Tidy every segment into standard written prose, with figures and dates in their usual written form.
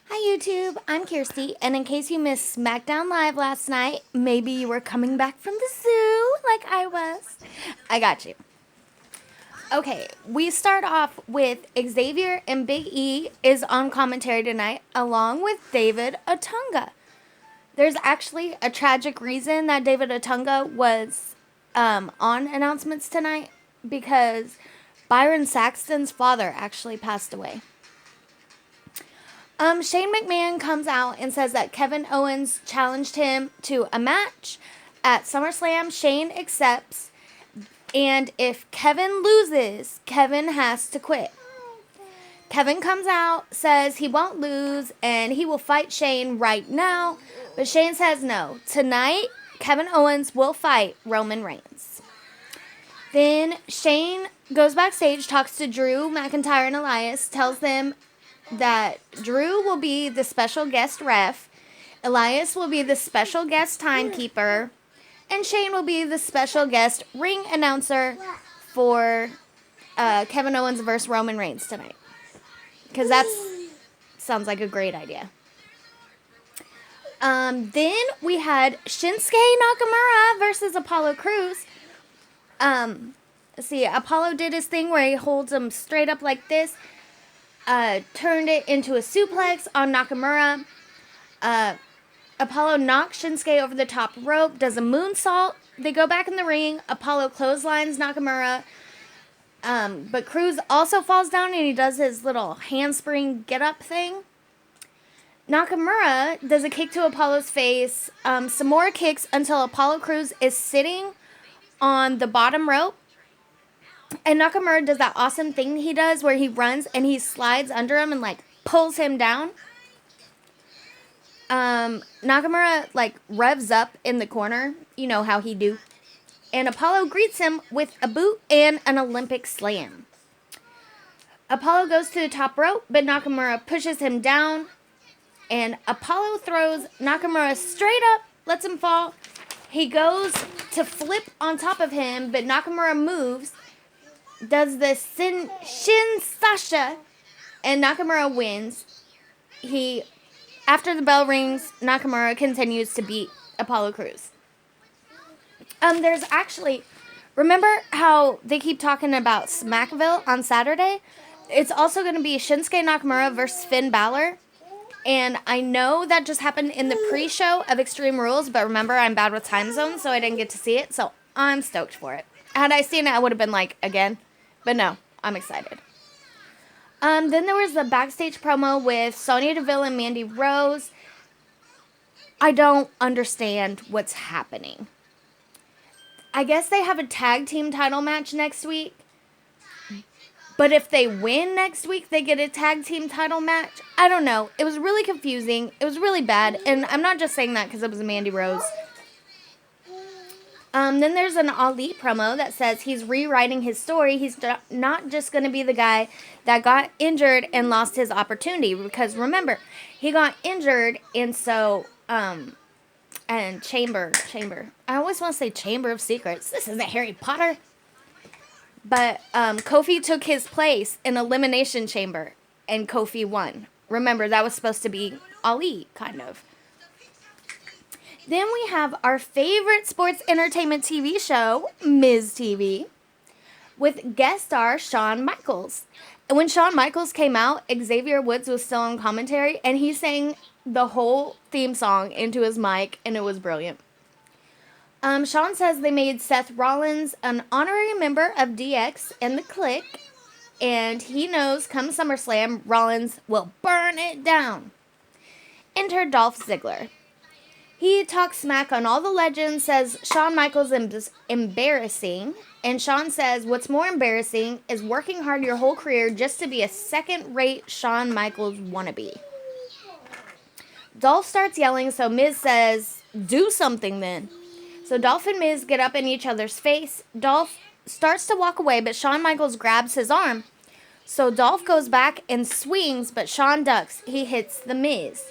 Hi YouTube, I'm Kirsty, and in case you missed SmackDown Live last night, maybe you were coming back from the zoo like I was. I got you. Okay, we start off with Xavier and Big E is on commentary tonight, along with David Otunga. There's actually a tragic reason that David Otunga was on announcements tonight, because Byron Saxton's father actually passed away. Shane McMahon comes out and says that Kevin Owens challenged him to a match at SummerSlam. Shane accepts, and if Kevin loses, Kevin has to quit. Kevin comes out, says he won't lose, and he will fight Shane right now, but Shane says no. Tonight, Kevin Owens will fight Roman Reigns. Then Shane goes backstage, talks to Drew McIntyre and Elias, tells them that Drew will be the special guest ref, Elias will be the special guest timekeeper, and Shane will be the special guest ring announcer for Kevin Owens versus Roman Reigns tonight. Because that sounds like a great idea. Then we had Shinsuke Nakamura versus Apollo Crews. See, Apollo did his thing where he holds him straight up like this. Turned it into a suplex on Nakamura. Apollo knocks Shinsuke over the top rope, does a moonsault. They go back in the ring. Apollo clotheslines Nakamura. But Crews also falls down and he does his little handspring get-up thing. Nakamura does a kick to Apollo's face. Some more kicks until Apollo Crews is sitting on the bottom rope. And Nakamura does that awesome thing he does where he runs and he slides under him and pulls him down. Nakamura revs up in the corner. You know how he do. And Apollo greets him with a boot and an Olympic slam. Apollo goes to the top rope, but Nakamura pushes him down. And Apollo throws Nakamura straight up, lets him fall. He goes to flip on top of him, but Nakamura moves. Does the Shin Sasha, and Nakamura wins. After the bell rings, Nakamura continues to beat Apollo Crews. There's actually, remember how they keep talking about Smackville on Saturday? It's also going to be Shinsuke Nakamura versus Finn Balor. And I know that just happened in the pre-show of Extreme Rules, but remember, I'm bad with time zones, so I didn't get to see it, so I'm stoked for it. Had I seen it, I would have been again. But no, I'm excited. Then there was the backstage promo with Sonya Deville and Mandy Rose. I don't understand what's happening. I guess they have a tag team title match next week. But if they win next week, they get a tag team title match. I don't know. It was really confusing. It was really bad. And I'm not just saying that because it was Mandy Rose. Then there's an Ali promo that says he's rewriting his story. He's not just going to be the guy that got injured and lost his opportunity. Because remember, he got injured and so, and Chamber. I always want to say Chamber of Secrets. This isn't Harry Potter. But Kofi took his place in Elimination Chamber and Kofi won. Remember, that was supposed to be Ali, kind of. Then we have our favorite sports entertainment TV show, Miz TV, with guest star Shawn Michaels. And when Shawn Michaels came out, Xavier Woods was still on commentary, and he sang the whole theme song into his mic, and it was brilliant. Shawn says they made Seth Rollins an honorary member of DX and the Clique, and he knows come SummerSlam, Rollins will burn it down. Enter Dolph Ziggler. He talks smack on all the legends, says Shawn Michaels is embarrassing, and Shawn says what's more embarrassing is working hard your whole career just to be a second-rate Shawn Michaels wannabe. Dolph starts yelling, so Miz says, do something then. So Dolph and Miz get up in each other's face. Dolph starts to walk away, but Shawn Michaels grabs his arm. So Dolph goes back and swings, but Shawn ducks. He hits the Miz.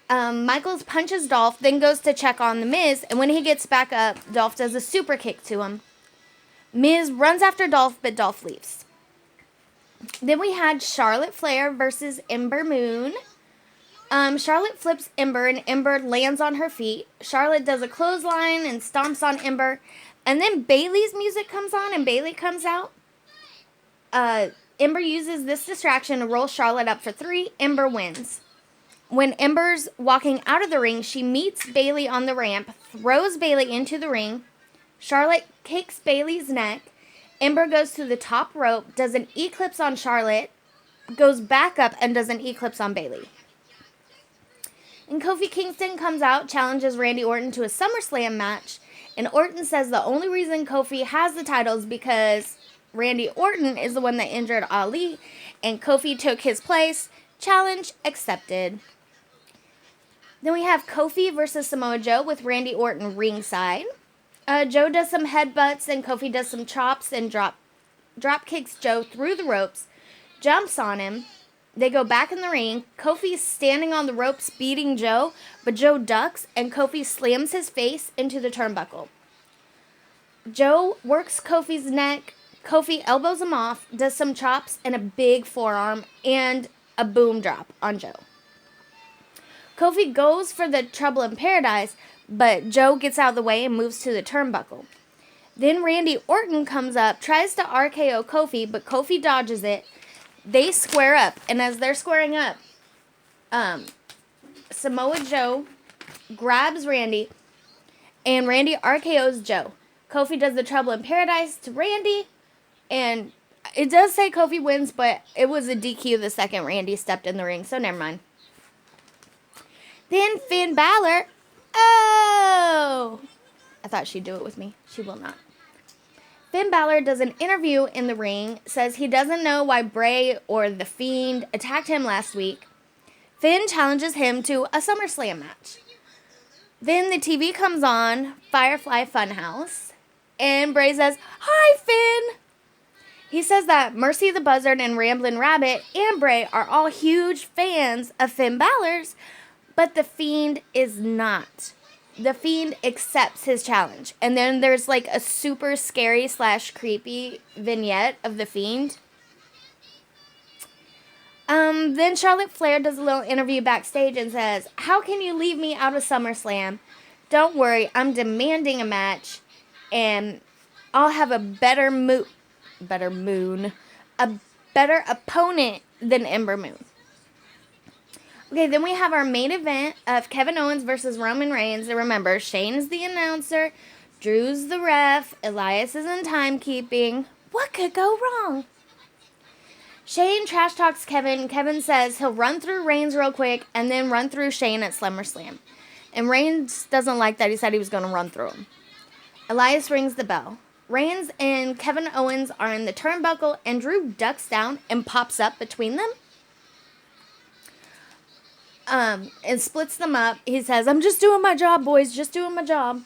Michaels punches Dolph, then goes to check on the Miz, and when he gets back up, Dolph does a super kick to him. Miz runs after Dolph, but Dolph leaves. Then we had Charlotte Flair versus Ember Moon. Charlotte flips Ember, and Ember lands on her feet. Charlotte does a clothesline and stomps on Ember. And then Bayley's music comes on, and Bayley comes out. Ember uses this distraction to roll Charlotte up for 3. Ember wins. When Ember's walking out of the ring, she meets Bayley on the ramp, throws Bayley into the ring. Charlotte kicks Bayley's neck. Ember goes to the top rope, does an eclipse on Charlotte, goes back up, and does an eclipse on Bayley. And Kofi Kingston comes out, challenges Randy Orton to a SummerSlam match. And Orton says the only reason Kofi has the title is because Randy Orton is the one that injured Ali. And Kofi took his place. Challenge accepted. Then we have Kofi versus Samoa Joe with Randy Orton ringside. Joe does some headbutts and Kofi does some chops and drop kicks Joe through the ropes. Jumps on him. They go back in the ring. Kofi's standing on the ropes beating Joe, but Joe ducks and Kofi slams his face into the turnbuckle. Joe works Kofi's neck. Kofi elbows him off, does some chops and a big forearm and a boom drop on Joe. Kofi goes for the Trouble in Paradise, but Joe gets out of the way and moves to the turnbuckle. Then Randy Orton comes up, tries to RKO Kofi, but Kofi dodges it. They square up, and as they're squaring up, Samoa Joe grabs Randy, and Randy RKO's Joe. Kofi does the Trouble in Paradise to Randy, and it does say Kofi wins, but it was a DQ the second Randy stepped in the ring, so never mind. Then Finn Balor, I thought she'd do it with me. She will not. Finn Balor does an interview in the ring, says he doesn't know why Bray or The Fiend attacked him last week. Finn challenges him to a SummerSlam match. Then the TV comes on, Firefly Funhouse, and Bray says, "Hi, Finn!" He says that Mercy the Buzzard and Ramblin' Rabbit and Bray are all huge fans of Finn Balor's, but The Fiend is not. The Fiend accepts his challenge. And then there's like a super scary / creepy vignette of The Fiend. Then Charlotte Flair does a little interview backstage and says, "How can you leave me out of SummerSlam? Don't worry, I'm demanding a match. And I'll have a better opponent than Ember Moon." Okay, then we have our main event of Kevin Owens versus Roman Reigns. And remember, Shane is the announcer, Drew's the ref, Elias is in timekeeping. What could go wrong? Shane trash talks Kevin. Kevin says he'll run through Reigns real quick and then run through Shane at SummerSlam. And Reigns doesn't like that. He said he was going to run through him. Elias rings the bell. Reigns and Kevin Owens are in the turnbuckle, and Drew ducks down and pops up between them. And splits them up. He says, "I'm just doing my job, boys, just doing my job."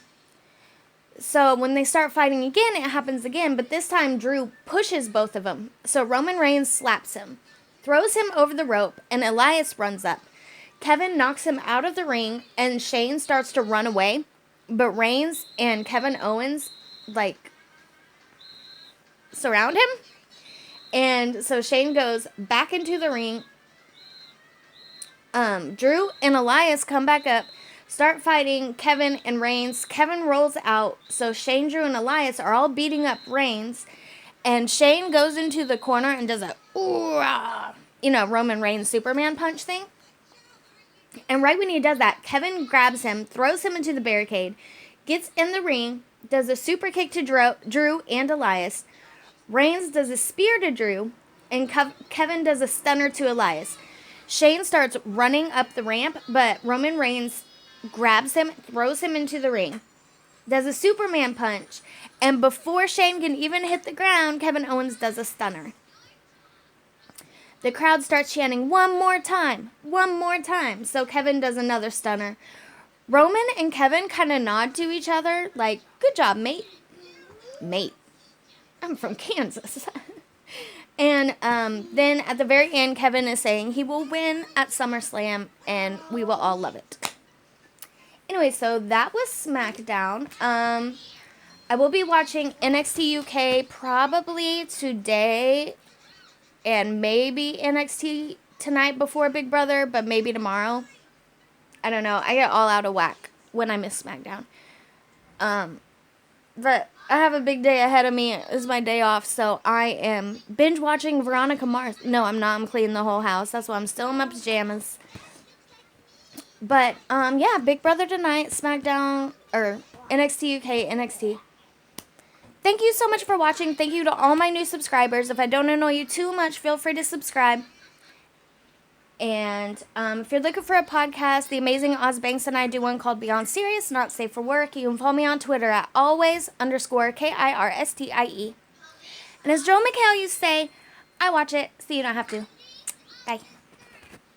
So when they start fighting again, it happens again, but this time Drew pushes both of them. So Roman Reigns slaps him, throws him over the rope, and Elias runs up. Kevin knocks him out of the ring, and Shane starts to run away, but Reigns and Kevin Owens, surround him. And so Shane goes back into the ring. Drew and Elias come back up, start fighting Kevin and Reigns. Kevin rolls out, so Shane, Drew, and Elias are all beating up Reigns. And Shane goes into the corner and does a, Roman Reigns Superman punch thing. And right when he does that, Kevin grabs him, throws him into the barricade, gets in the ring, does a super kick to Drew and Elias. Reigns does a spear to Drew, and Kevin does a stunner to Elias. Shane starts running up the ramp, but Roman Reigns grabs him, throws him into the ring, does a Superman punch, and before Shane can even hit the ground, Kevin Owens does a stunner. The crowd starts chanting, one more time, so Kevin does another stunner. Roman and Kevin kind of nod to each other, like, "Good job, mate." Mate. I'm from Kansas. And then at the very end, Kevin is saying he will win at SummerSlam, and we will all love it. Anyway, so that was SmackDown. I will be watching NXT UK probably today, and maybe NXT tonight before Big Brother, but maybe tomorrow. I don't know. I get all out of whack when I miss SmackDown. But I have a big day ahead of me. It's my day off, so I am binge watching Veronica Mars. No, I'm not. I'm cleaning the whole house. That's why I'm still in my pajamas. But yeah, Big Brother tonight, SmackDown or NXT UK, NXT. Thank you so much for watching. Thank you to all my new subscribers. If I don't annoy you too much, feel free to subscribe. And if you're looking for a podcast, the amazing Oz Banks and I do one called Beyond Serious, Not Safe for Work. You can follow me on Twitter at always_KIRSTIE. And as Joe McHale used to say, I watch it so you don't have to.